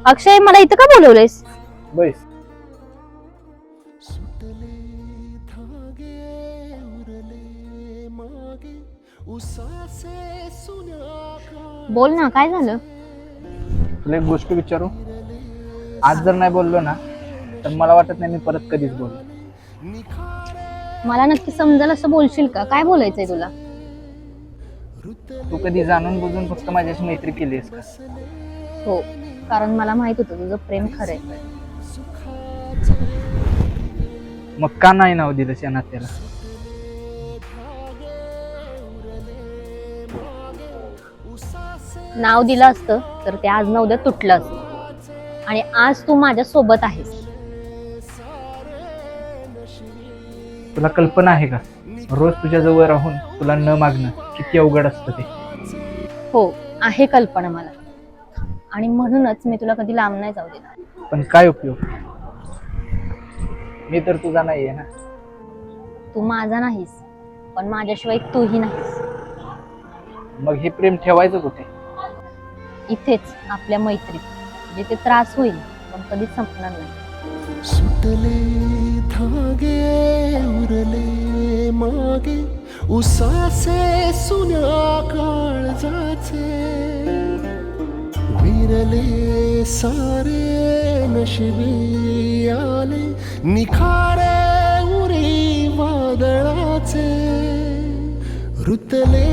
अक्षय, मला इथं का बोलवलंयस? बस. बोल ना, काय झालं? तुला एक गोष्ट विचारू. आज जर नाही बोललो ना तर मला वाटत नाही मी परत कधीच बोललो. मला नक्की समजेल असं बोलशील का? काय बोलायचंय तुला? तू कधी जाणून बुजून फक्त माझ्याशी मैत्री केलीस का? हो, कारण मला माहित होतं तुझं प्रेम खरंय. मग का नाही नाव दिलंस या नात्याला? नाव दिलं असतं तर ते आज ना उद्या तुटलं असतं, आणि आज तू माझ्या सोबत आहेस. तुला कल्पना आहे का, रोज तुझ्या जवळ राहून तुला न मागणं किती अवघड असतं ते? हो, आहे कल्पना मला, आणि म्हणूनच मी तुला कधी लांब नाही जाऊ देणार. पण काय उपयोग? मी तर तुझा नाहीये ना. तू माझा नाहीस, पण माझ्याशिवाय तूही नाहीस. मग हे प्रेम ठेवायचं कुठे? इथेच, आपल्या मैत्रीत, जिथे त्रास होईल पण कधीच संपणार नाही. सुटले धागे उरले मागे उसासे सुन्या काळजाचे विरले सारे नशिबी आले निखारे उरी वादळाचे रुतले